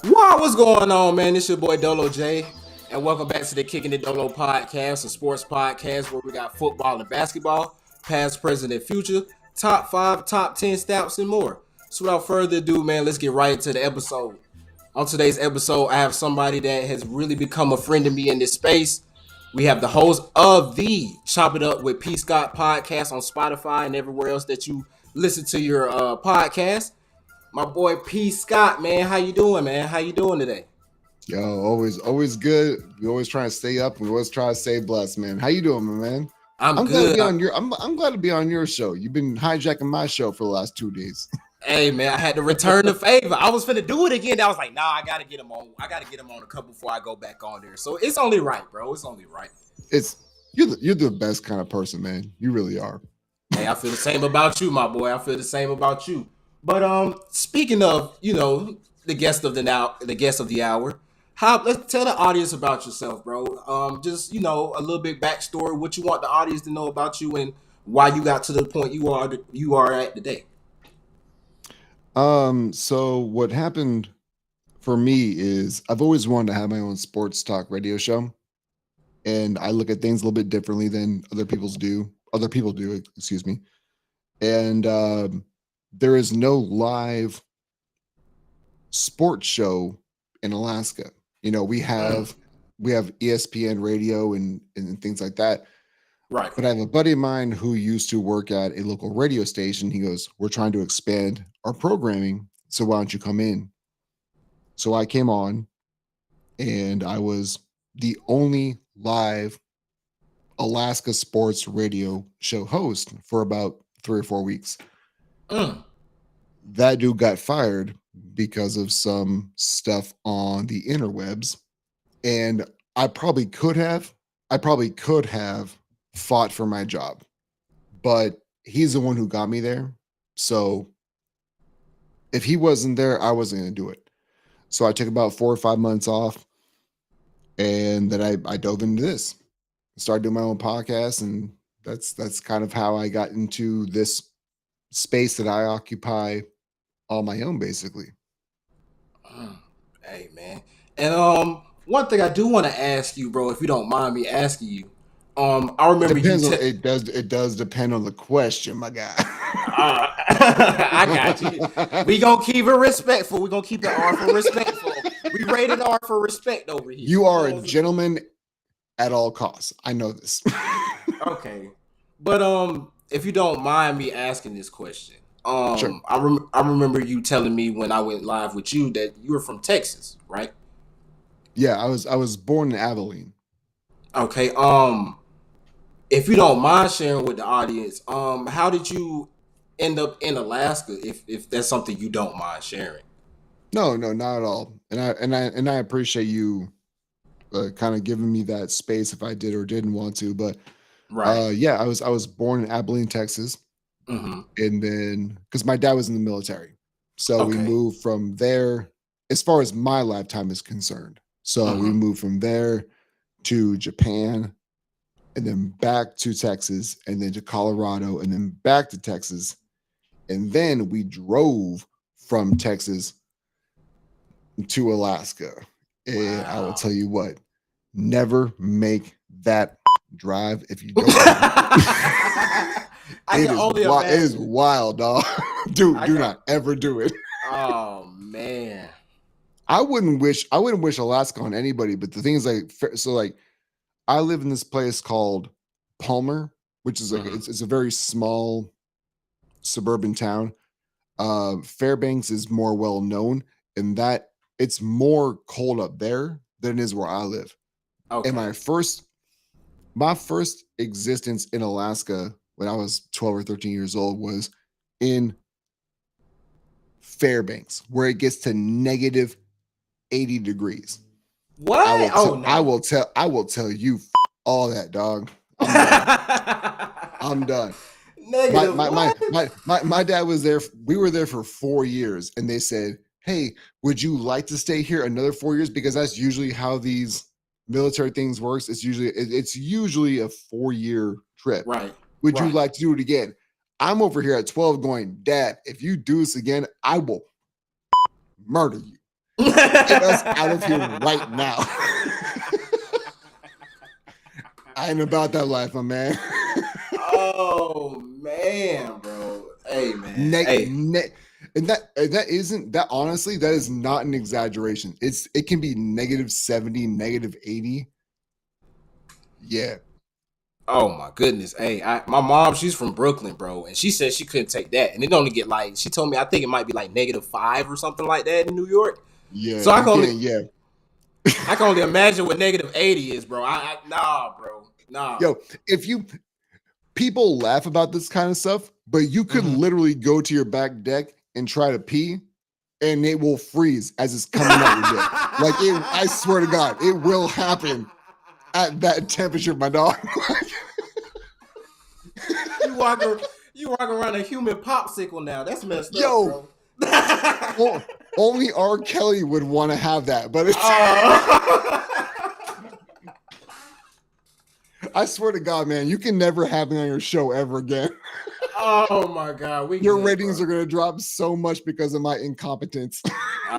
Wow, what's going on, man? It's your boy Dolo J, and welcome back to the Kicking It Dolo podcast, a sports podcast where we got football and basketball, past, present, and future, top 5, top 10 stats, and more. So without further ado, man, let's get right into the episode. On today's episode, I have somebody that has really become a friend to me in this space. We have the host of the Chop It Up with PScott Podcast on Spotify and everywhere else that you listen to your podcast. My boy PScott, man. How you doing, man? How you doing today? Yo, always good. We always try to stay up. We always try to stay blessed, man. How you doing, my man? I'm glad good. to be on your. I'm glad to be on your show. You've been hijacking my show for the last 2 days. Hey, man, I had to return the favor. I was finna do it again. I was like, nah, I gotta get him on. I gotta get him on a couple before I go back on there. So it's only right, bro. It's only right. You're the best kind of person, man. You really are. Hey, I feel the same about you, my boy. I feel the same about you. But speaking of, the guest of the hour, let's tell the audience about yourself, bro. Just a little bit backstory, what you want the audience to know about you, and why you got to the point you are at today. So what happened for me is I've always wanted to have my own sports talk radio show, and I look at things a little bit differently than other people do. Excuse me, and there is no live sports show in Alaska. We have ESPN radio and things like that. Right. But I have a buddy of mine who used to work at a local radio station. He goes, "We're trying to expand our programming, so why don't you come in?" So I came on, and I was the only live Alaska sports radio show host for about 3 or 4 weeks. That dude got fired because of some stuff on the interwebs, and I probably could have fought for my job, but he's the one who got me there. So if he wasn't there, I wasn't going to do it. So I took about 4 or 5 months off, and then I dove into this, started doing my own podcast, and that's kind of how I got into this space that I occupy on my own, basically. Hey, man. And one thing I do want to ask you, bro, if you don't mind me asking you, I remember it does depend on the question, my guy. I got you. We gonna keep it respectful. We gonna keep the R for respectful. We rated R for respect over here. You are a gentleman at all costs. I know this. Okay, but if you don't mind me asking this question, Sure. I remember you telling me when I went live with you that you were from Texas, right? Yeah, I was born in Abilene. Okay. If you don't mind sharing with the audience, how did you end up in Alaska? If that's something you don't mind sharing. No, not at all. And I appreciate you kind of giving me that space if I did or didn't want to. But Right. yeah, I was born in Abilene, Texas, Mm-hmm. and then because my dad was in the military, so we Okay. moved from there. As far as my lifetime is concerned, so we moved from there to Japan, and then back to Texas, and then to Colorado, and then back to Texas. And then we drove from Texas to Alaska. And I will tell you what, never make that drive if you don't. It is wild, dog. Dude, do not ever do it. Oh man. I wouldn't wish Alaska on anybody, but the thing is like I live in this place called Palmer, which is like it's a very small suburban town. Fairbanks is more well known, and that it's more cold up there than it is where I live. Okay. And my first existence in Alaska when I was 12 or 13 years old was in Fairbanks, where it gets to negative 80 degrees. What? I will tell you all that, dog. I'm done. Negative. My dad was there. We were there for 4 years, and they said, "Hey, would you like to stay here another 4 years?" Because that's usually how these military things works. It's usually a 4-year trip. Right. Would you like to do it again? I'm over here at 12 going, "Dad, if you do this again, I will murder you." Get us out of here right now. I ain't about that life, my man. Oh man, bro. Hey man. And that isn't that honestly, that is not an exaggeration. It can be -70, -80. Yeah. Oh my goodness. Hey, my mom, she's from Brooklyn, bro, and she said she couldn't take that. And it only get like, she told me, I think it might be like -5 or something like that in New York. Yeah. So I can only Yeah. imagine what -80 is, bro. Nah, bro. Nah. Yo, people laugh about this kind of stuff, but you could literally go to your back deck and try to pee, and it will freeze as it's coming out your dick. I swear to God, it will happen at that temperature, my dog. You walk around a human popsicle now. That's messed up, bro. Only R. Kelly would want to have that, but it's. I swear to God, man, you can never have me on your show ever again. Oh my God, your ratings are gonna drop so much because of my incompetence.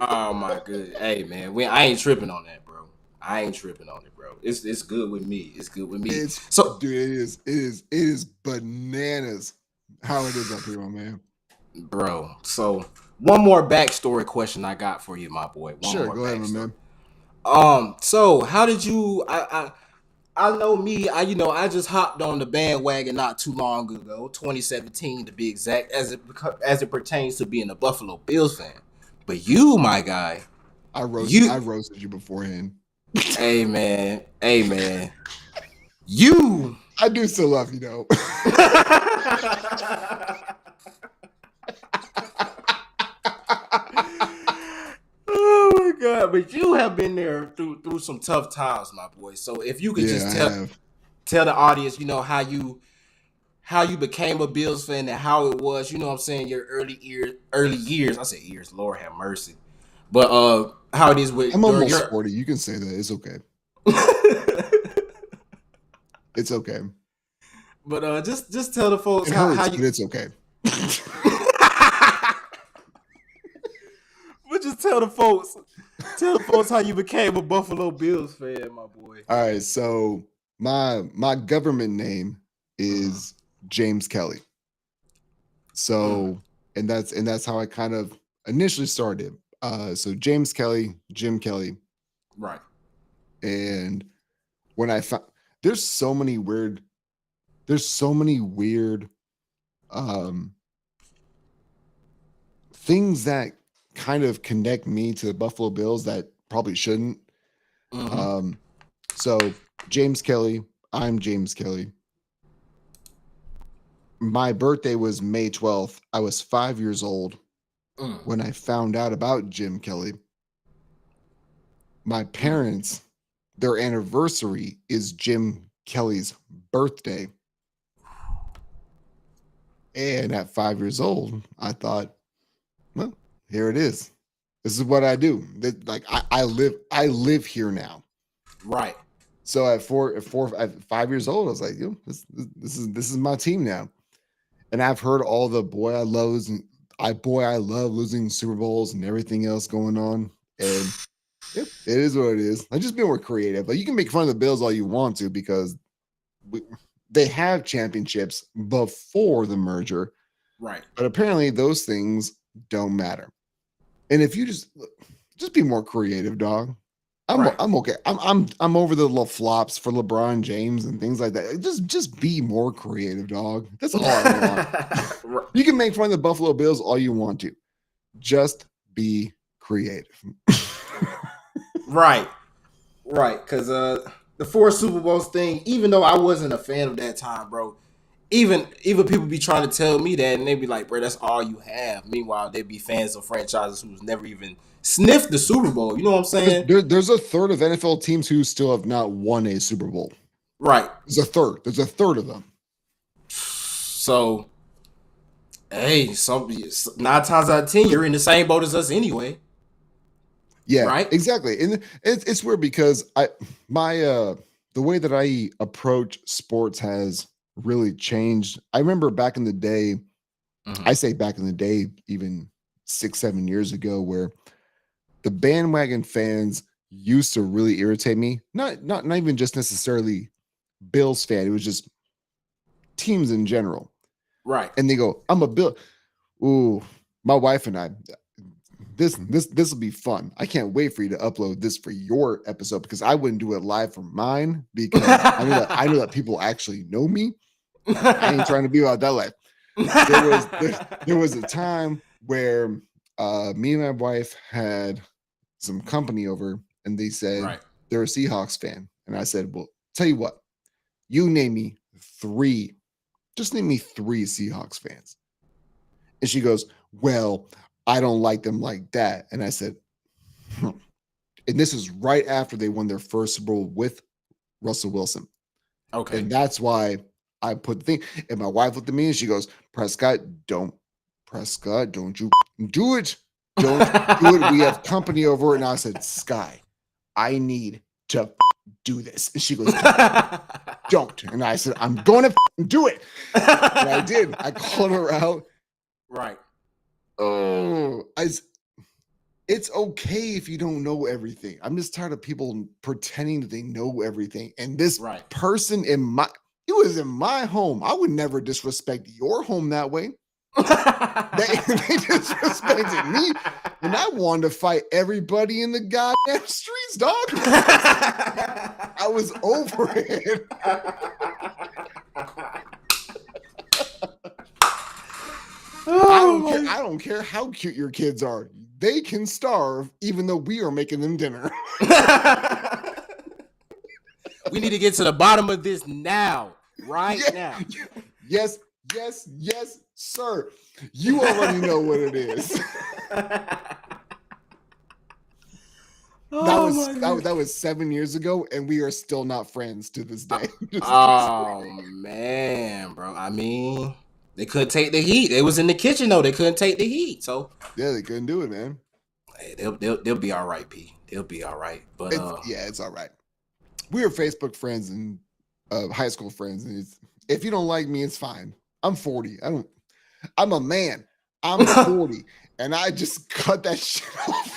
Oh my goodness, hey man, I ain't tripping on that, bro. I ain't tripping on it, bro. It's good with me. It's good with me. Dude, it is bananas how it is up here, my man. Bro, so one more backstory question I got for you, my boy. Sure, go ahead, my man. So how did you? I know me. I just hopped on the bandwagon not too long ago, 2017 to be exact, as it pertains to being a Buffalo Bills fan. But you, my guy, I roasted you beforehand. Hey man. You. I do still love you though. Oh my God! But you have been there through some tough times, my boy. So if you could just tell the audience, how you became a Bills fan and how it was, what I'm saying, your early years. I say years, Lord have mercy. But how it is with I'm almost 40. You can say that. It's okay. It's okay. But just tell the folks how but it's okay. But just tell the folks how you became a Buffalo Bills fan, my boy. All right, so my government name is James Kelly. So and that's how I kind of initially started. So James Kelly, Jim Kelly. Right. And when I found there's so many weird things that kind of connect me to the Buffalo Bills that probably shouldn't. So James Kelly, I'm James Kelly. My birthday was May 12th. I was 5 years old when I found out about Jim Kelly. My parents, their anniversary is Jim Kelly's birthday. And at 5 years old, I thought, well, here it is. This is what I do. I live here now. Right. So at 5 years old, I was like, this is my team now. And I've heard all the I love losing Super Bowls and everything else going on. And it is what it is. I just be more creative. Like, you can make fun of the Bills all you want to because they have championships before the merger. Right. But apparently those things don't matter. And if you just be more creative, dog. I'm okay. I'm over the little flops for LeBron James and things like that. Just be more creative, dog. That's all I want. You can make fun of the Buffalo Bills all you want to. Just be creative. Right. Because the 4 Super Bowls thing, even though I wasn't a fan of that time, bro, even people be trying to tell me that, and they be like, bro, that's all you have. Meanwhile, they be fans of franchises who's never even sniffed the Super Bowl. You know what I'm saying? There's a third of NFL teams who still have not won a Super Bowl. Right. There's a third of them. So, hey, 9 times out of 10, you're in the same boat as us anyway. Yeah, right. Exactly. And it's weird because the way that I approach sports has really changed. I remember back in the day, I say back in the day, even 6-7 years ago, where the bandwagon fans used to really irritate me. Not even just necessarily Bills fan. It was just teams in general. Right. And they go, I'm a Bill. Ooh, my wife and I, this will be fun. I can't wait for you to upload this for your episode because I wouldn't do it live for mine because I know that people actually know me. I ain't trying to be about that life. There was a time where me and my wife had some company over and they said they're a Seahawks fan. And I said, well, tell you what, you name me three Seahawks fans. And she goes, well, I don't like them like that. And I said, and this is right after they won their first Super Bowl with Russell Wilson. Okay. And that's why I put the thing. And my wife looked at me and she goes, Prescott, don't you do it. Don't do it. We have company over. And I said, Sky, I need to do this. And she goes, don't. And I said, I'm going to do it. And I did. I called her out. Right. Oh, it's okay if you don't know everything. I'm just tired of people pretending that they know everything. And this person it was in my home. I would never disrespect your home that way. They disrespected me, and I wanted to fight everybody in the goddamn streets, dog. I was over it. I don't care how cute your kids are. They can starve even though we are making them dinner. We need to get to the bottom of this now. Now. Yes, sir. You already know what it is. That was 7 years ago, and we are still not friends to this day. Oh man, bro. I mean, they couldn't take the heat. They was in the kitchen though. They couldn't take the heat. So yeah, they couldn't do it, man. Hey, they'll be all right, P. They'll be all right. But it's all right. We were Facebook friends and high school friends, and if you don't like me, it's fine. I'm 40. I'm a man. I'm 40, and I just cut that shit off.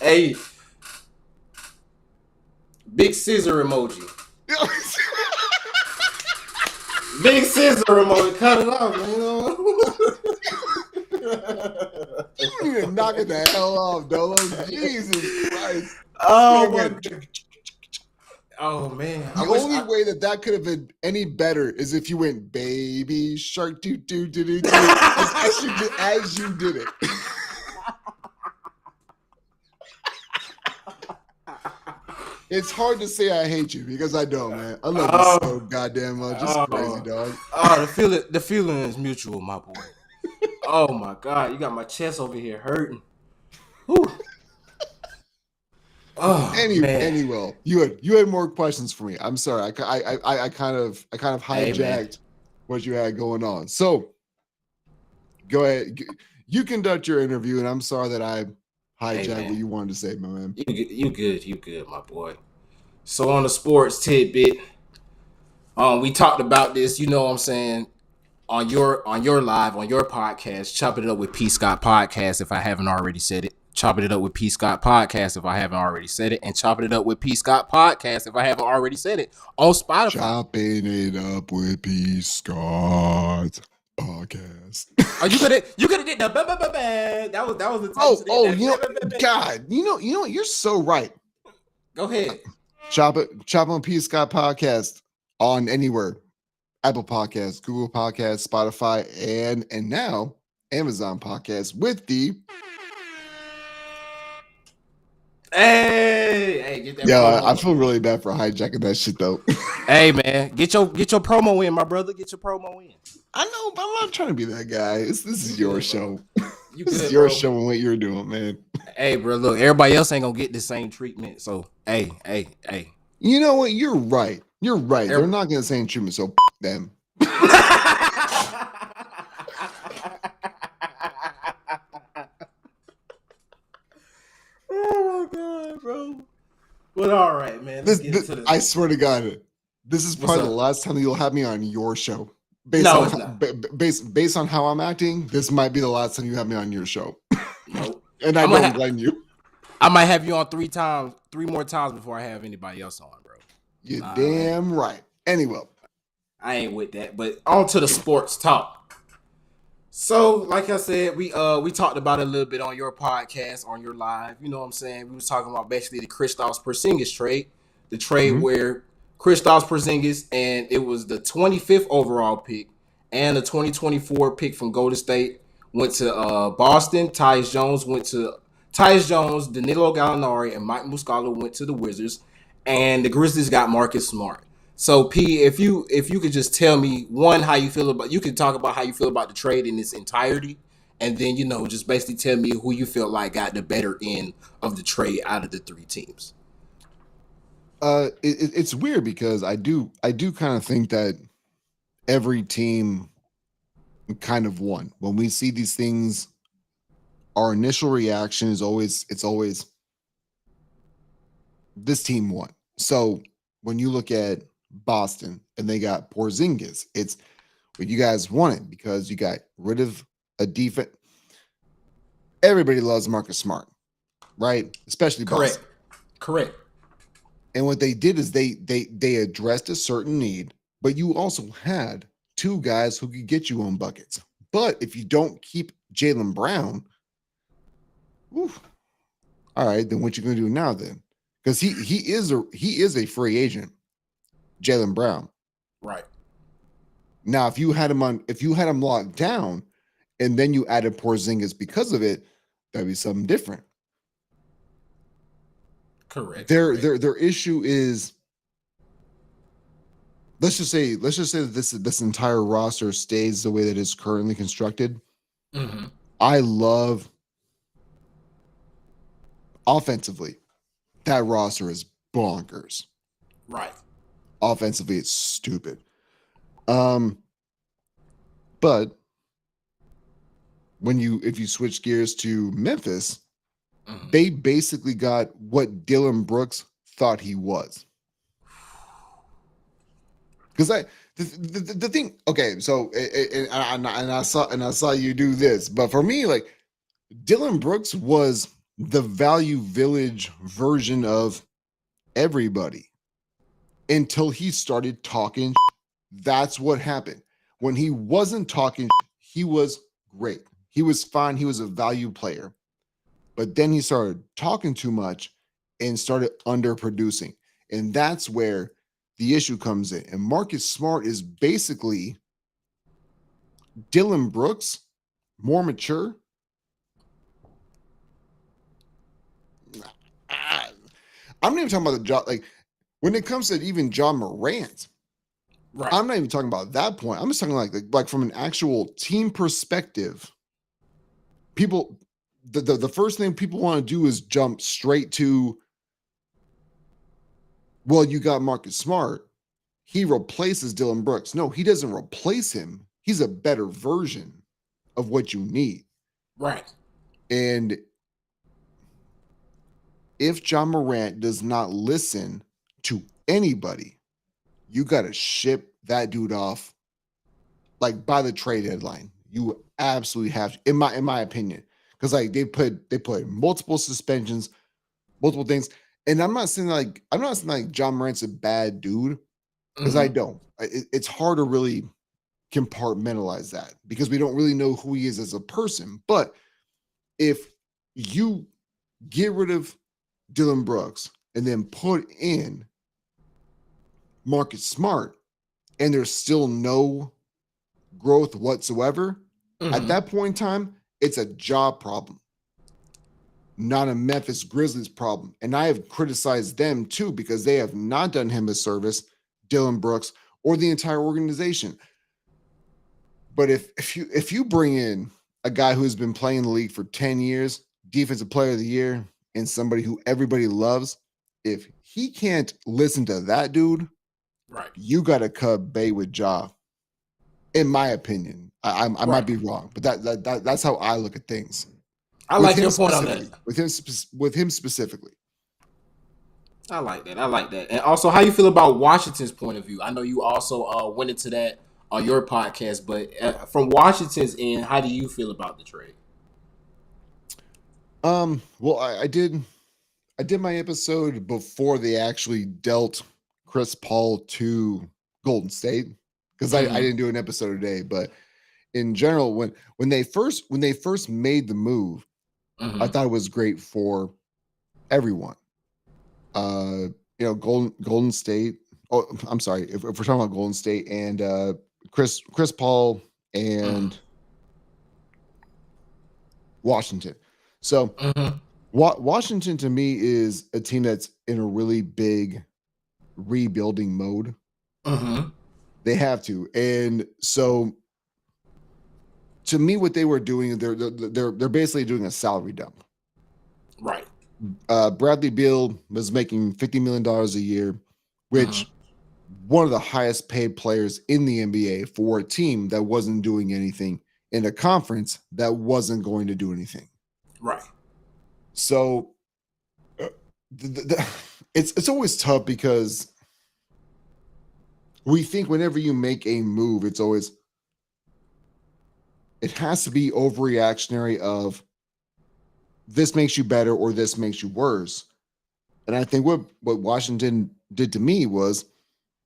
Hey, big scissor emoji. Big scissor emoji. Cut it off, man. You need to knock it the hell off, Dolo. Jesus Christ. Oh, my God. Oh, man. The only way that could have been any better is if you went baby shark do as you did it. It's hard to say I hate you because I don't, man. I love you so goddamn much. It's crazy, dog. Oh, the feeling is mutual, my boy. Oh my God, you got my chest over here hurting. Whew. Oh, anyway, you had more questions for me. I'm sorry. I kind of hijacked what you had going on. So go ahead. You conduct your interview, and I'm sorry that I hijacked what you wanted to say, my man. You good, my boy. So on the sports tidbit, we talked about this. You know what I'm saying? On your podcast, Choppin It Up with PScott Podcast. If I haven't already said it, Choppin It Up with PScott Podcast. If I haven't already said it, and Choppin It Up with PScott Podcast. If I haven't already said it, on Spotify. Chopping It Up with PScott Podcast. Oh, you could have did the that was the you know, God, you know what? You're so right. Go ahead. Choppin PScott Podcast on anywhere. Apple Podcasts, Google Podcasts, Spotify, and now Amazon Podcasts with the Hey, get that. Yeah, I feel really bad for hijacking that shit though. Hey man, get your promo in, my brother. Get your promo in. I know, but I'm not trying to be that guy. This is your show. This is your show and what you're doing, man. Hey, bro, look, everybody else ain't gonna get the same treatment. So, hey. You know what? You're right. They're not getting the same treatment, so them. Oh my God, bro. But all right, man. I swear to God, this is probably the last time you'll have me on your show. No, it's not. Based on how I'm acting, this might be the last time you have me on your show. Nope. And I don't blame you. I might have you on 3 more times before I have anybody else on, bro. You're damn right. Anyway, I ain't with that. But on to the sports talk. So, like I said, we talked about it a little bit on your podcast, on your live. You know what I'm saying? We was talking about basically the Kristaps Porzingis trade, the trade where Kristaps Porzingis, and it was the 25th overall pick and the 2024 pick from Golden State went to Boston. Tyus Jones, Danilo Gallinari, and Mike Muscala went to the Wizards, and the Grizzlies got Marcus Smart. So P, if you could just tell me how you feel about, you could talk about how you feel about the trade in its entirety, and then just basically tell me who you feel like got the better end of the trade out of the 3 teams. It's weird because I do kind of think that every team kind of won. When we see these things, our initial reaction is always this team won. So when you look at Boston and they got Porzingis, you guys won it because you got rid of a defense. Everybody loves Marcus Smart, right? Especially Boston. Correct. And what they did is they addressed a certain need, but you also had 2 guys who could get you on buckets. But if you don't keep Jaylen Brown, all right, then what you gonna do now then? Because he is a free agent, Jaylen Brown. Right. Now, if you had him locked down, and then you added Porzingis because of it, that'd be something different. Correct. Their issue is, let's just say that this entire roster stays the way that it's currently constructed. Mm-hmm. I love offensively, that roster is bonkers. Right. Offensively, it's stupid. But if you switch gears to Memphis, they basically got what Dylan Brooks thought he was. Because the thing, okay, so and I saw you do this, but for me, like, Dylan Brooks was the Value Village version of everybody until he started talking. That's what happened. When he wasn't talking, he was great. He was fine. He was a value player. But then he started talking too much and started underproducing. And that's where the issue comes in. And Marcus Smart is basically Dylan Brooks, more mature. I'm not even talking about the job. Like, when it comes to even John Morant, right, I'm not even talking about that point. I'm just talking like from an actual team perspective. People, the first thing people want to do is jump straight to, well, you got Marcus Smart. He replaces Dylan Brooks. No, he doesn't replace him. He's a better version of what you need. Right. And if John Morant does not listen to anybody, you got to ship that dude off like by the trade deadline. You absolutely have to, in my opinion, because like they put multiple suspensions, multiple things. And I'm not saying like John Morant's a bad dude, because I don't. It's hard to really compartmentalize that because we don't really know who he is as a person. But if you get rid of Dylan Brooks and then put in Marcus Smart, and there's still no growth whatsoever, at that point in time, it's a job problem, not a Memphis Grizzlies problem. And I have criticized them too because they have not done him a service, Dylan Brooks, or the entire organization. But if you bring in a guy who's been playing in the league for 10 years, defensive player of the year, and somebody who everybody loves, if he can't listen to that dude, right, you got to cut bait with Ja. In my opinion, I might be wrong, but that's how I look at things. I like your point on that. With him specifically. I like that. And also, how you feel about Washington's point of view? I know you also went into that on your podcast. But from Washington's end, how do you feel about the trade? Well, I did my episode before they actually dealt Chris Paul to Golden State, because I didn't do an episode today. But in general, when they first made the move, I thought it was great for everyone. Golden State. Oh, I'm sorry. If we're talking about Golden State and Chris Paul and Washington. So Washington to me is a team that's in a really big rebuilding mode. They have to, and so to me, what they were doing, they're basically doing a salary dump. Right. Bradley Beal was making $50 million a year, which one of the highest paid players in the NBA for a team that wasn't doing anything in a conference that wasn't going to do anything. Right. So it's always tough because we think whenever you make a move, it has to be overreactionary of this makes you better or this makes you worse. And I think what Washington did to me was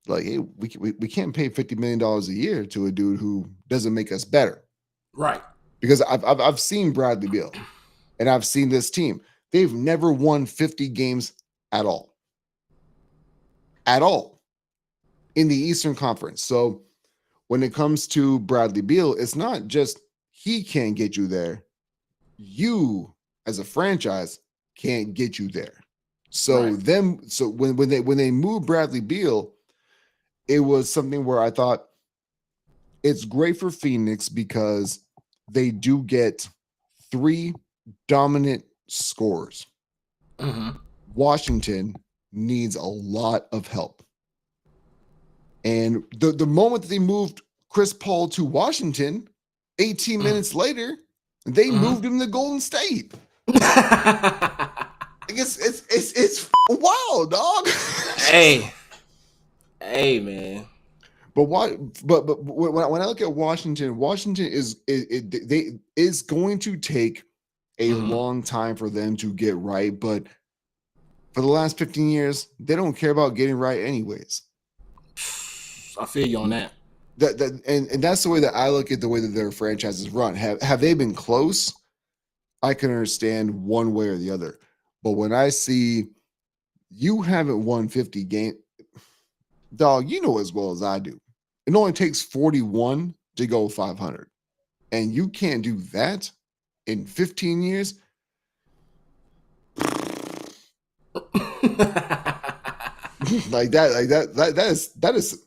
like, hey, we can't pay $50 million a year to a dude who doesn't make us better. Right. Because I've seen Bradley Beal and I've seen this team. They've never won 50 games at all. At all. In the Eastern Conference. So when it comes to Bradley Beal, it's not just he can't get you there. You, as a franchise, can't get you there. So when they moved Bradley Beal, it was something where I thought it's great for Phoenix because they do get 3 dominant scorers. Washington needs a lot of help. And the moment that they moved Chris Paul to Washington, 18 minutes later, they moved him to Golden State. It's wild, dog. Hey, man. But when I look at Washington is going to take a long time for them to get right. But for the last 15 years, they don't care about getting right anyways. I feel you on that. And that's the way that I look at the way that their franchise is run. Have they been close? I can understand one way or the other. But when I see you haven't won 50 games, dog, you know as well as I do. It only takes 41 to go 500. And you can't do that in 15 years. That is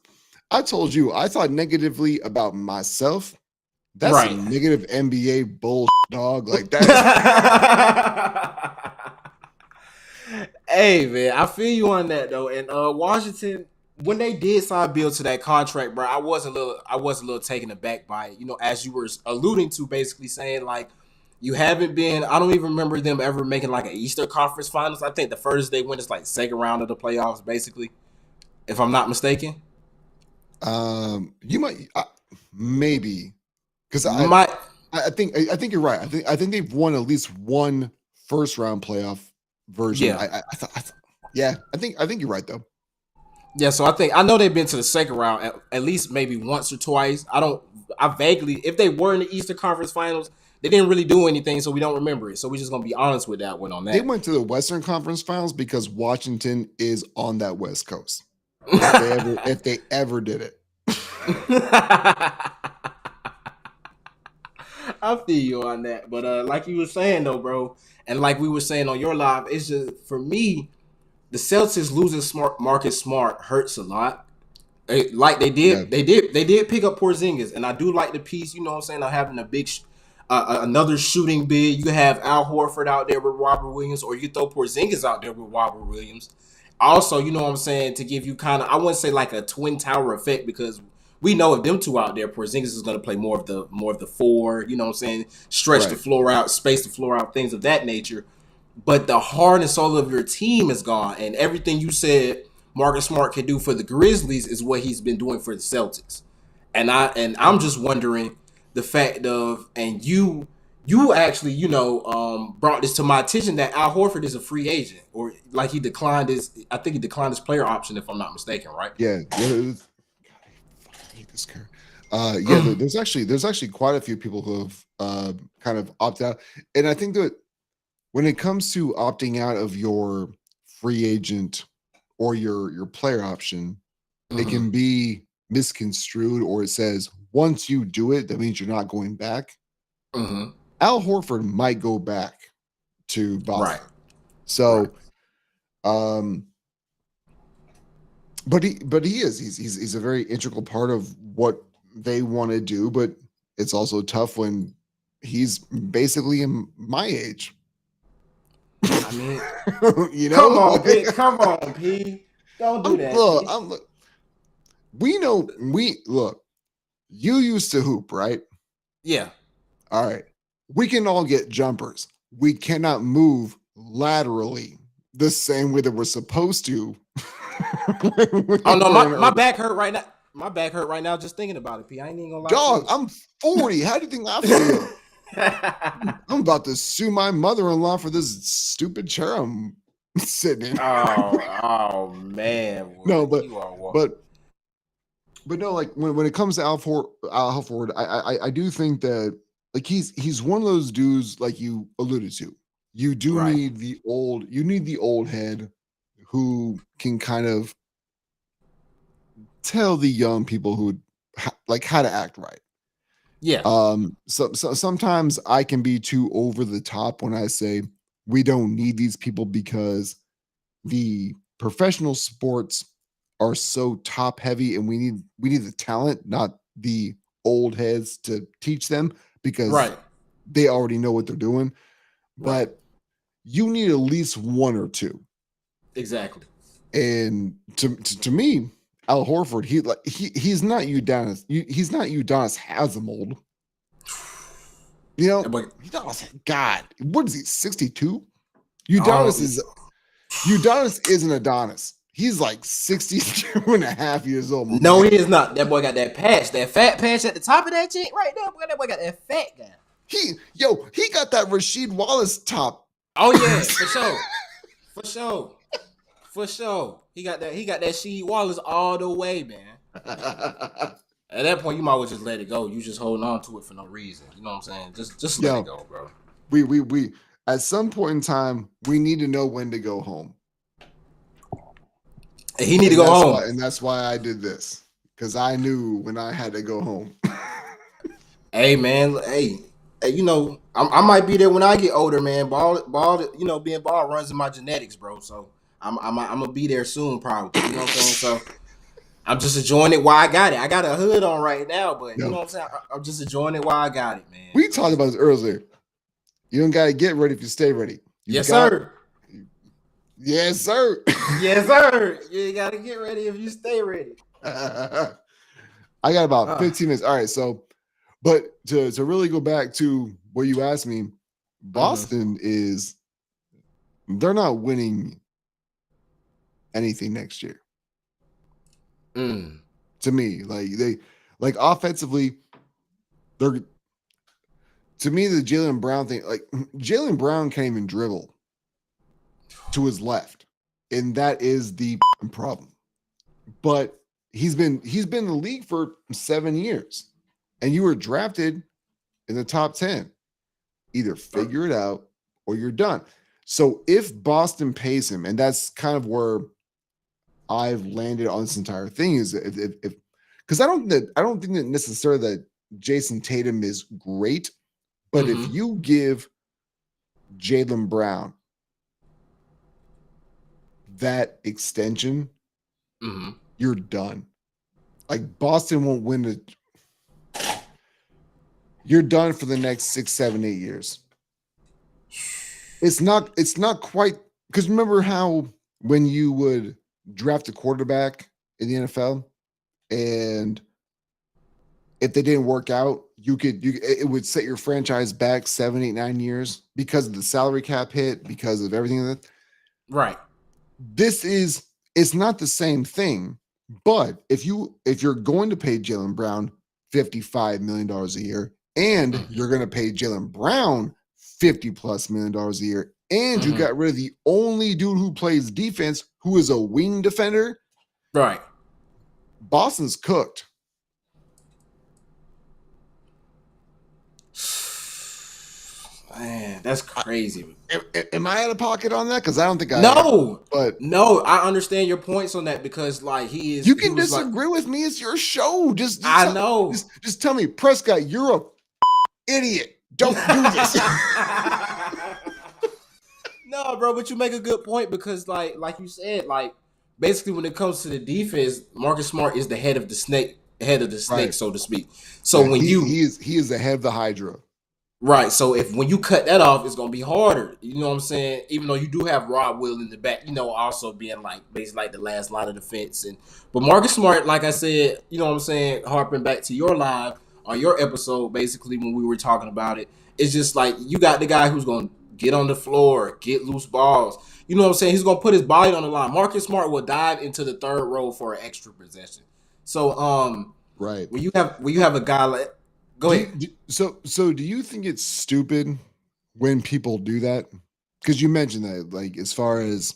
I told you I thought negatively about myself. That's right. Some negative NBA bullshit, dog. Like that. Hey man, I feel you on that though. And Washington, when they did sign Bill to that contract, bro, I was a little taken aback by it. You know, as you were alluding to, basically saying like you haven't been. I don't even remember them ever making like an Eastern Conference Finals. I think the furthest they went is like second round of the playoffs, basically, if I'm not mistaken. You might maybe because I think you're right. I think they've won at least one first round playoff version. Yeah. I think you're right though. Yeah, so I know they've been to the second round at least maybe once or twice. I vaguely, if they were in the Eastern Conference Finals, they didn't really do anything, so we don't remember it. So we're just gonna be honest with that one on that. They went to the Western Conference Finals because Washington is on that West Coast. If they ever did it. I feel you on that. But like you were saying though, bro, and like we were saying on your live, it's just for me, the Celtics losing Marcus Smart hurts a lot. They did pick up Porzingis, and I do like the piece, you know what I'm saying, of having a big another shooting big. You have Al Horford out there with Robert Williams, or you throw Porzingis out there with Robert Williams. Also, you know what I'm saying, to give you kind of, I wouldn't say like a twin tower effect, because we know if them two out there, Porzingis is going to play more of the four, you know what I'm saying, stretch the floor out, space the floor out, things of that nature. But the heart and soul of your team is gone, and everything you said Marcus Smart can do for the Grizzlies is what he's been doing for the Celtics. And I'm just wondering the fact of, and you actually, brought this to my attention that Al Horford is a free agent, or like I think he declined his player option, if I'm not mistaken, right? Yeah. God, I hate this car. Yeah, there's actually quite a few people who have kind of opted out. And I think that when it comes to opting out of your free agent or your player option, it can be misconstrued, or it says once you do it, that means you're not going back. Al Horford might go back to Boston. Right. So, but he's a very integral part of what they want to do. But it's also tough when he's basically in my age. I mean, come on, P. Don't do that. Look, look. You used to hoop, right? Yeah. All right. We can all get jumpers. We cannot move laterally the same way that we're supposed to. Oh no, my back hurt right now. My back hurt right now just thinking about it, P. I ain't even gonna lie. Dog, I'm 40. How do you think I feel? I'm about to sue my mother-in-law for this stupid chair I'm sitting in. Oh man. No, but no, like when it comes to Al Horford, I do think that like he's one of those dudes, like you alluded to. You do need the old head who can kind of tell the young people who like how to act right. Yeah. So sometimes I can be too over the top when I say we don't need these people because the professional sports are so top heavy, and we need the talent, not the old heads to teach them, because they already know what they're doing. But you need at least one or two. Exactly. And to me, Al Horford, he's not Udonis. He's not Udonis Hasemold. God, what is he? 62? Udonis isn't Adonis. He's like 62 and a half years old. No, he is not. That boy got that patch, that fat patch at the top of that chick right there. Boy, that boy got that fat guy. He got that Rasheed Wallace top. Oh yeah, for sure. He got that Rasheed Wallace all the way, man. At that point, you might as well just let it go. You just holding on to it for no reason. You know what I'm saying? Just let it go, bro. We at some point in time, we need to know when to go home. He need to go home. And that's why I did this, because I knew when I had to go home. Hey, man. Hey, I might be there when I get older, man. Ball, being ball runs in my genetics, bro. So I'm gonna be there soon, probably. You know what I'm saying? So I'm just enjoying it while I got it. I got a hood on right now, but you know what I'm saying? I'm just enjoying it while I got it, man. We talked about this earlier. You don't gotta get ready if you stay ready. Yes, sir. Yes, sir. Yes, sir. You gotta get ready if you stay ready. I got about 15 minutes. All right, so, but to really go back to what you asked me, Boston they're not winning anything next year. To me, like offensively, to me, the Jaylen Brown thing, like Jaylen Brown can't even dribble to his left, and that is the problem. But he's been in the league for 7 years, and you were drafted in the top 10. Either figure it out or you're done. So if Boston pays him, and that's kind of where I've landed on this entire thing, is if because I don't think that necessarily that Jason Tatum is great, but if you give Jaylen Brown that extension, you're done. Like Boston won't win it. You're done for the next 6, 7, 8 years. It's not quite, because remember how when you would draft a quarterback in the NFL, and if they didn't work out, it would set your franchise back 7, 8, 9 years because of the salary cap hit, because of everything that. Right. It's not the same thing, but if you're going to pay Jaylen Brown, $55 million a year, and you're going to pay Jaylen Brown $50+ million a year, and you got rid of the only dude who plays defense who is a wing defender. Right. Boston's cooked. Man, that's crazy. Am I out of pocket on that? Because I don't think I No, but no, I understand your points on that because like he is. You can disagree with me. It's your show. Just tell me, Prescott, you're a idiot. Don't do this. No, bro, but you make a good point because like you said, like basically when it comes to the defense, Marcus Smart is the head of the snake, Right. so to speak. So when he is the head of the Hydra. Right. So when you cut that off, it's gonna be harder. You know what I'm saying? Even though you do have Rob Will in the back, also being like basically like the last line of defense. But Marcus Smart, like I said, you know what I'm saying, harping back to your live on your episode, basically when we were talking about it, it's just like you got the guy who's gonna get on the floor, get loose balls. You know what I'm saying? He's gonna put his body on the line. Marcus Smart will dive into the third row for an extra possession. So right. When you have a guy like go ahead. So do you think it's stupid when people do that? Because you mentioned that, like, as far as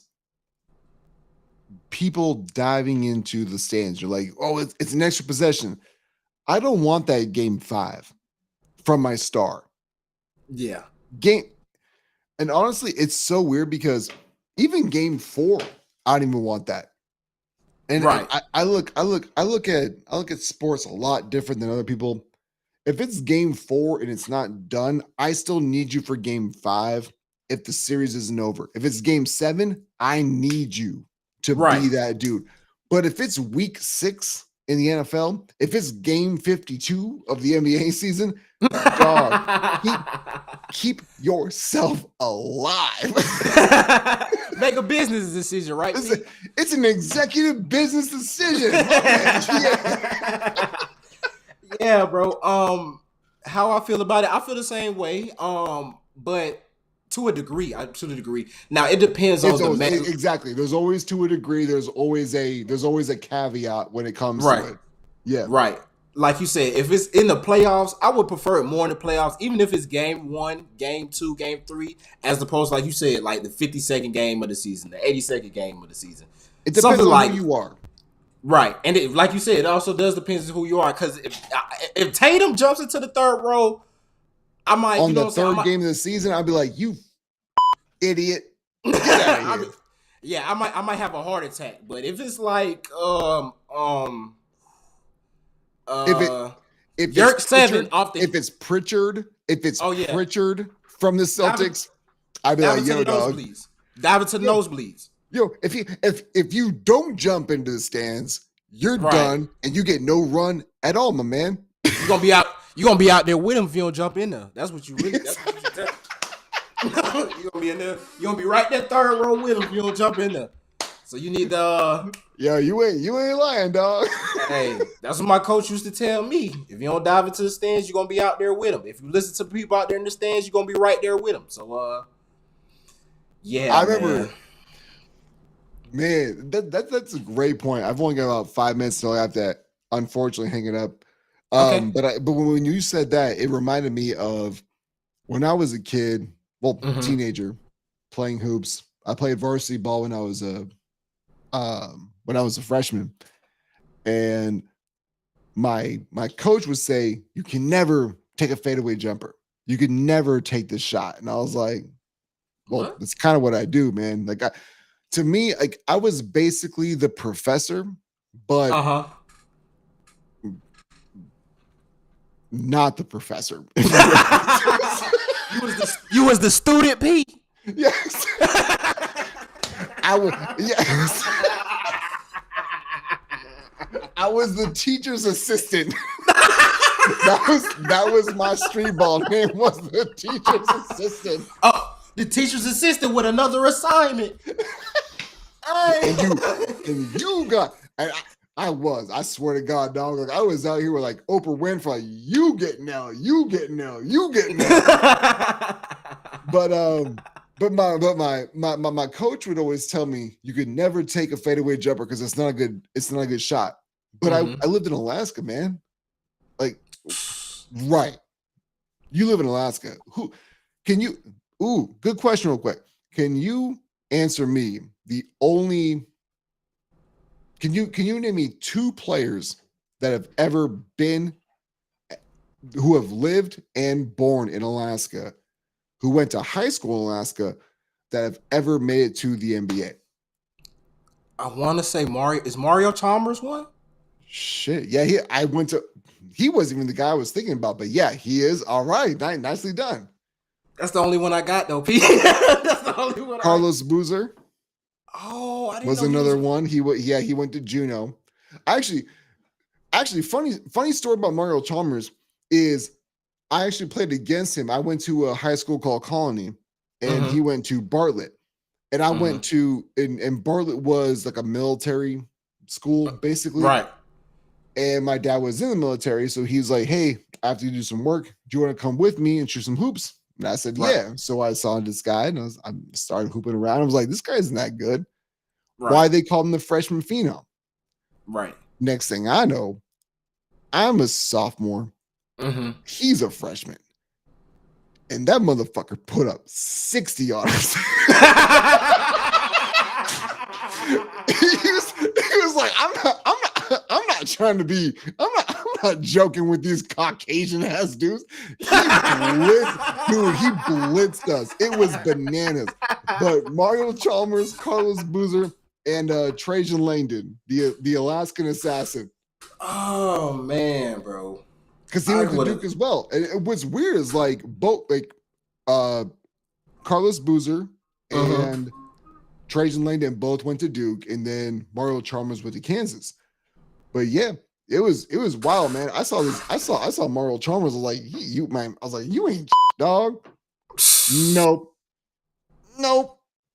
people diving into the stands, you're like, oh, it's an extra possession. I don't want that game 5 from my star. Yeah. And honestly, it's so weird because even game 4, I don't even want that. And right. I look at sports a lot different than other people. If it's game 4 and it's not done, I still need you for game 5 if the series isn't over. If it's game 7, I need you to be that dude. But if it's week 6 in the NFL, if it's game 52 of the NBA season, dog, keep yourself alive. Make a business decision, right? It's an executive business decision. Yeah, bro. How I feel about it, I feel the same way. But to a degree, Now it depends on the man. Exactly. There's always to a degree. There's always a caveat when it comes to it. Yeah. Right. Like you said, if it's in the playoffs, I would prefer it more in the playoffs, even if it's game 1, game 2, game 3, as opposed to, like you said, like the 52nd game of the season, the 82nd game of the season. It depends on who you are. Right. And like you said, it also does depend on who you are. Because if Tatum jumps into the third row, I might on the third game of the season, I'd be like, "You idiot, get out of here." I might have a heart attack. But if it's like if Yerk 7 off the Pritchard from the Celtics, I'd be like, "Yo, dog, dive into nosebleeds." Yo, if you don't jump into the stands, you're done, and you get no run at all, my man. You're gonna be out there with him if you don't jump in there. That's what you really. That's what you tell. You're gonna be in there. You're gonna be right there third row with him if you don't jump in there. So you need the. Yeah, you ain't lying, dog. Hey, that's what my coach used to tell me. If you don't dive into the stands, you're gonna be out there with him. If you listen to people out there in the stands, you're gonna be right there with them. So, yeah, I remember. Man, that's a great point. I've only got about 5 minutes till I have to unfortunately hang it up. Okay. But when you said that, it reminded me of when I was a kid, teenager, playing hoops. I played varsity ball when I was a freshman, and my coach would say, "You can never take a fadeaway jumper. You can never take this shot." And I was like, "Well, that's kind of what I do, man." Like to me, like I was basically the professor, but not the professor. You was the student, Pete. Yes. I was. Yes. I was the teacher's assistant. that was my street ball name. Was the teacher's assistant. Oh, the teacher's assistant with another assignment. And you got. And I swear to God, dog. Like I was out here with like Oprah Winfrey. Like, you getting out. But my coach would always tell me you could never take a fadeaway jumper because it's not a good shot. But I lived in Alaska, man. Like Right. You live in Alaska. Who can you? Ooh, good question, real quick. Can you answer me the only? Can you name me two players that have ever been who have lived and born in Alaska, who went to high school in Alaska, that have ever made it to the NBA? I want to say Mario. Is Mario Chalmers one? Shit. Yeah, he wasn't even the guy I was thinking about, but yeah, he is. All right. Nicely done. That's the only one I got though, P. That's the only one. Carlos Boozer Oh, I didn't was know another one. He went to Juneau. Actually, funny story about Mario Chalmers is I actually played against him. I went to a high school called Colony, and he went to Bartlett. And I went to and Bartlett was like a military school, basically. Right. And my dad was in the military, so he's like, "Hey, I have to do some work. Do you want to come with me and shoot some hoops?" And I said, Right. "Yeah." So I saw this guy, and I started hooping around. I was like, "This guy isn't that good." Right. Why they call him the freshman phenom? Right. Next thing I know, I'm a sophomore. He's a freshman. And that motherfucker put up 60 on us. he was like, I'm not trying to be, I'm not joking with these Caucasian ass dudes. He blitzed us. It was bananas. But Mario Chalmers, Carlos Boozer, and Trajan Langdon, the Alaskan assassin. Oh man, bro. Because he went to Duke as well. And what's weird is like both Carlos Boozer and Trajan Langdon both went to Duke, and then Mario Chalmers went to Kansas. But yeah, it was wild, man. I saw Mario Chalmers. I was like, you man, I was like, you ain't dog. Nope.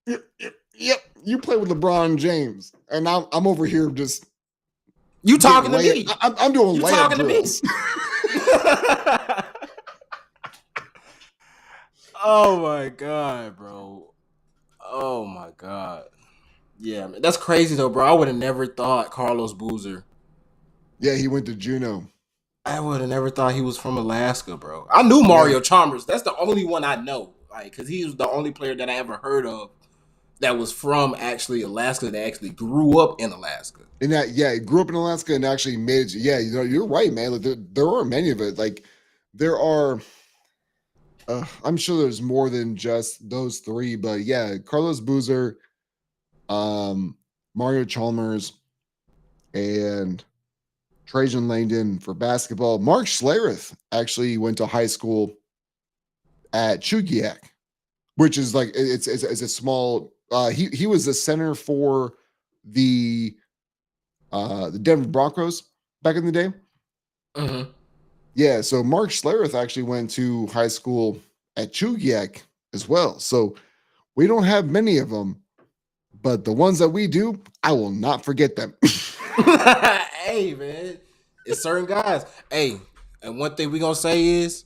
Yep. You play with LeBron James, and I'm over here just. You talking to me? I'm doing layup drills. Oh my god, bro. Oh my god. Yeah, man. That's crazy though, bro. I would have never thought Carlos Boozer. Yeah, he went to Juneau. I would have never thought he was from Alaska, bro. I knew Mario Chalmers. That's the only one I know. Like, cause he was the only player that I ever heard of that was from actually Alaska, that actually grew up in Alaska. And that, yeah, he grew up in Alaska and actually made it. Yeah, you're right, man. Like there are many of it. Like there are. I'm sure there's more than just those three, but yeah, Carlos Boozer, Mario Chalmers, and Trajan Langdon for basketball. Mark Schlereth actually went to high school at Chugiak, which is like it's a small. He was the center for the Denver Broncos back in the day. Yeah, so Mark Schlereth actually went to high school at Chugiak as well. So we don't have many of them, but the ones that we do, I will not forget them. Hey, man, it's certain guys. Hey, and one thing we gonna say is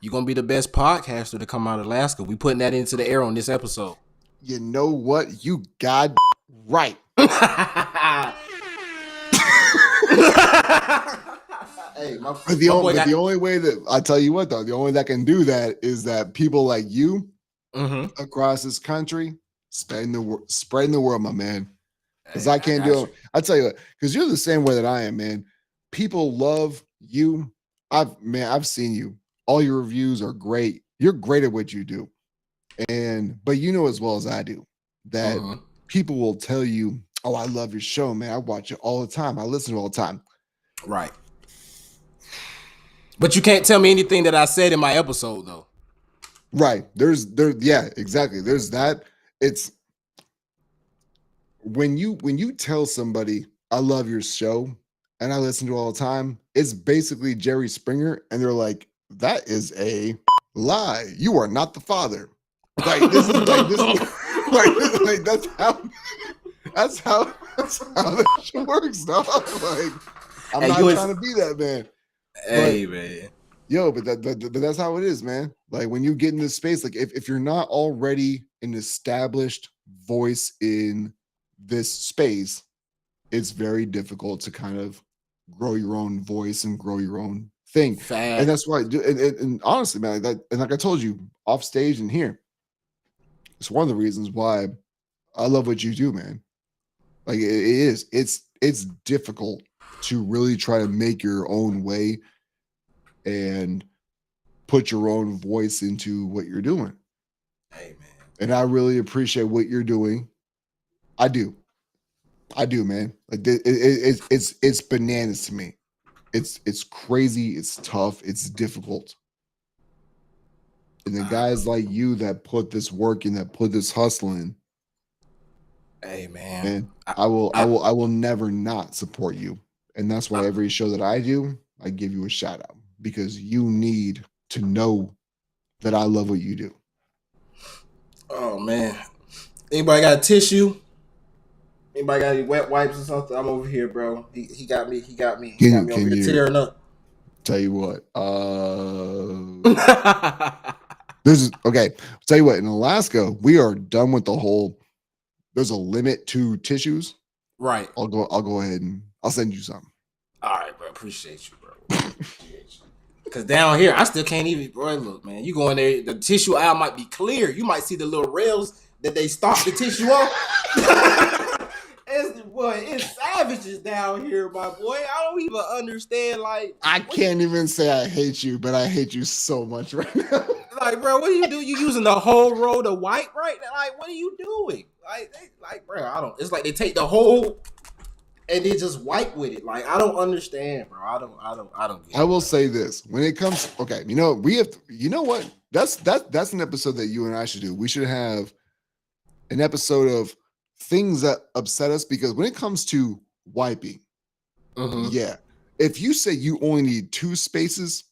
you're gonna be the best podcaster to come out of Alaska. We putting that into the air on this episode. You know what? You got right. Hey, the only way that I tell you what though, the only that can do that is that people like you across this country spreading the word, my man. Because I can't do it. I tell you what, because you're the same way that I am, man. People love you. I've seen you. All your reviews are great. You're great at what you do. But you know as well as I do that people will tell you, "Oh, I love your show, man. I watch it all the time. I listen to it all the time." Right. But you can't tell me anything that I said in my episode, though. Right. Yeah, exactly. There's that. It's when you tell somebody, "I love your show and I listen to it all the time," it's basically Jerry Springer, and they're like, "That is a lie. You are not the father." Like this is like that's how that shit works, dog. Like I'm not trying to be that man. Hey, man. Yo, but that's how it is, man. Like when you get in this space, like if you're not already an established voice in this space, it's very difficult to kind of grow your own voice and grow your own thing. Fact. And that's why I do. And honestly, man, and like I told you off stage and here, it's one of the reasons why I love what you do, man. Like it's difficult to really try to make your own way and put your own voice into what you're doing. Hey, man. And I really appreciate what you're doing. I do, man. Like it's bananas to me. It's crazy. It's tough. It's difficult. And the guys like you that put this work in, that put this hustle in. Hey, man. And I will never not support you. And that's why every show that I do, I give you a shout out, because you need to know that I love what you do. Oh, man. Anybody got a tissue? Anybody got any wet wipes or something? I'm over here, bro. He got me. He got me over here tearing up. Tell you what. This is okay. I'll tell you what, in Alaska, we are done with the whole, there's a limit to tissues. Right. I'll go ahead and I'll send you some. All right, bro. Appreciate you, bro. Because down here, I still can't even, bro. Look, man, you go in there, the tissue aisle might be clear. You might see the little rails that they stop the tissue on. It's savages down here, my boy. I don't even understand. Like, I can't even say I hate you, but I hate you so much right now. Like, bro, what do you do? You using the whole roll to wipe, right? Like, what are you doing? Like, bro, I don't. It's like they take the whole and they just wipe with it. Like, I don't understand, bro. I don't get it. I will say this: when it comes, okay, we have. You know what? That's an episode that you and I should do. We should have an episode of things that upset us, because when it comes to wiping, yeah, if you say you only need 2 spaces,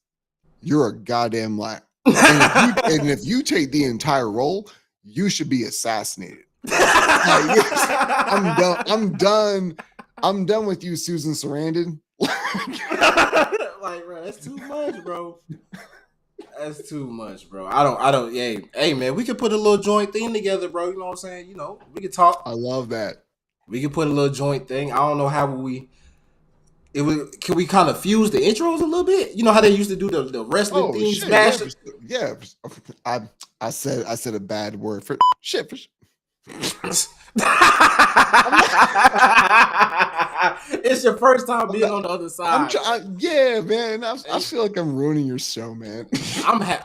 you're a goddamn liar. And if you take the entire roll, you should be assassinated. I'm done with you, Susan Sarandon. Like, bro, that's too much, bro. That's too much, bro. I don't. Hey, man, we could put a little joint thing together, bro. You know what I'm saying? We could talk. I love that. We could put a little joint thing. I don't know how can we kind of fuse the intros a little bit? You know how they used to do the wrestling theme smash? Yeah. I said a bad word for shit. It's your first time being on the other side. Yeah, man. I feel like I'm ruining your show, man.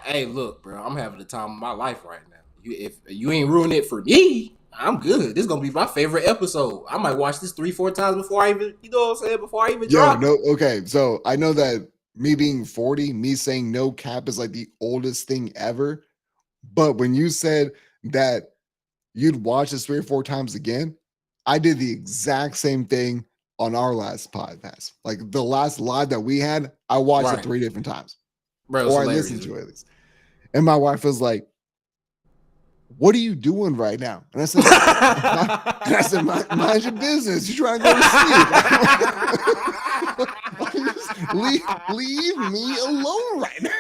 Hey, look, bro. I'm having the time of my life right now. If you ain't ruining it for me, I'm good. This is gonna be my favorite episode. I might watch this 3-4 times before I even, you know what I'm saying? Before I even drop. No, okay. So I know that me being 40, me saying no cap is like the oldest thing ever. But when you said that you'd watch this 3 or 4 times again, I did the exact same thing on our last podcast. Like the last live that we had, I watched it 3 different times. Bro, or I listened to it at least. And my wife was like, "What are you doing right now?" And I said, mind your business. You're trying to go to sleep. leave me alone right now.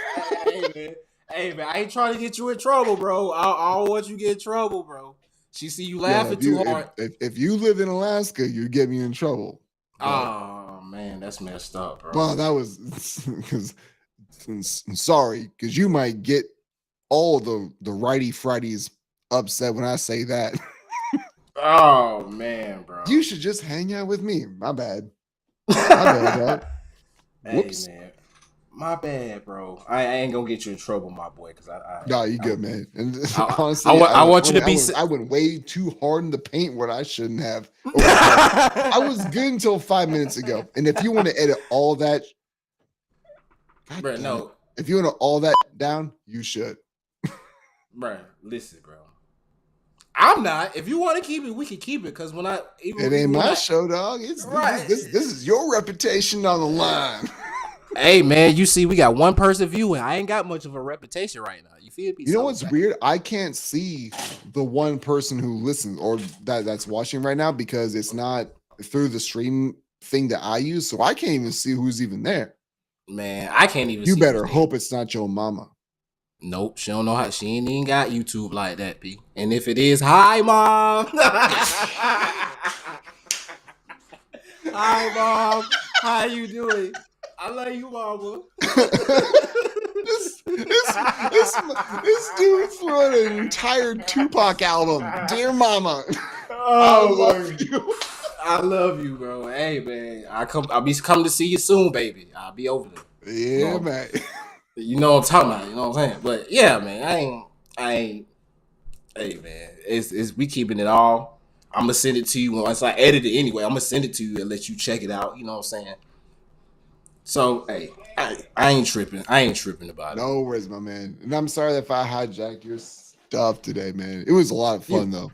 Hey, man, I ain't trying to get you in trouble, bro. I don't want you to get in trouble, bro. She see you laughing too hard. If you live in Alaska, you get me in trouble. Oh, man, that's messed up, bro. Well, that was because I'm sorry, because you might get all the righty Fridays upset when I say that. Oh, man, bro. You should just hang out with me. My bad. My bad, dog. Whoops. Hey, man. My bad, bro. I ain't gonna get you in trouble, my boy. Cause no, you good, man. And honestly, I want you to be. I went way too hard in the paint what I shouldn't have. I was good until 5 minutes ago. And if you want to edit all that, bro, no. If you want to all that down, you should. Bro, listen, bro. I'm not. If you want to keep it, we can keep it. Cause it ain't my show, dog. It's right. This is your reputation on the line. Hey, man, you see, we got one person viewing. I ain't got much of a reputation right now. You feel me? You know what's weird? I can't see the one person who listens or that's watching right now because it's not through the stream thing that I use. So I can't even see who's even there. Man, I can't even You better hope it's not your mama. Nope, she don't know how. She ain't even got YouTube like that, P. And if it is, hi, Mom. Hi, Mom. How you doing? I love you, mama. This dude threw out an entire Tupac album. Dear Mama, I Oh love my! you. I love you, bro. Hey, man, I'll be coming to see you soon, baby. I'll be over there. Yeah, man. You know what I'm talking about. You know what I'm saying? But yeah, man, I ain't. Hey, man, it's we keeping it all. I'm gonna send it to you once I edit it anyway. I'm gonna send it to you and let you check it out. You know what I'm saying? So, hey, I ain't tripping. I ain't tripping about it. No worries, my man. And I'm sorry if I hijacked your stuff today, man. It was a lot of fun, though.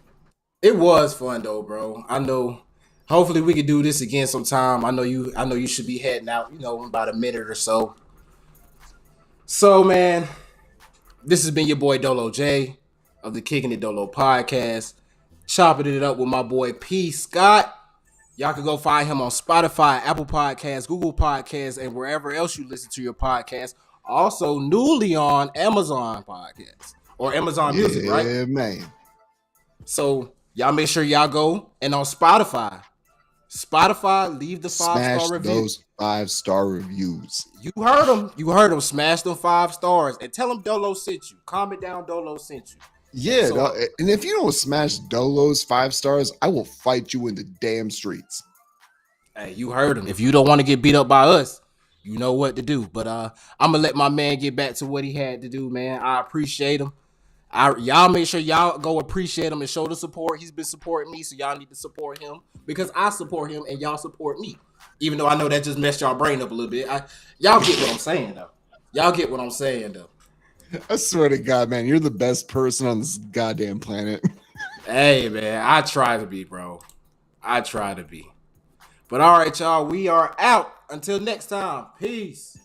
It was fun though, bro. I know. Hopefully, we can do this again sometime. I know you should be heading out. You know, in about a minute or so. So, man, this has been your boy Dolo J of the Kicking It Dolo podcast. Chopping it up with my boy PScott. Y'all can go find him on Spotify, Apple Podcasts, Google Podcasts, and wherever else you listen to your podcast. Also, newly on Amazon Podcasts or Amazon Music, right? Yeah, man. So y'all make sure y'all go and on Spotify, leave the 5-star review. Those 5-star reviews. You heard them. You heard them. Smash them 5 stars and tell them Dolo sent you. Comment down Dolo sent you. Yeah, and if you don't smash Dolo's 5 stars, I will fight you in the damn streets. Hey, you heard him. If you don't want to get beat up by us, you know what to do. But I'm gonna let my man get back to what he had to do, man. I appreciate him. Y'all make sure y'all go appreciate him and show the support. He's been supporting me, so y'all need to support him because I support him and y'all support me. Even though I know that just messed y'all brain up a little bit. Y'all get what I'm saying, though. I swear to God, man, you're the best person on this goddamn planet. Hey, man, I try to be, bro. I try to be. But all right, y'all, we are out. Until next time, peace.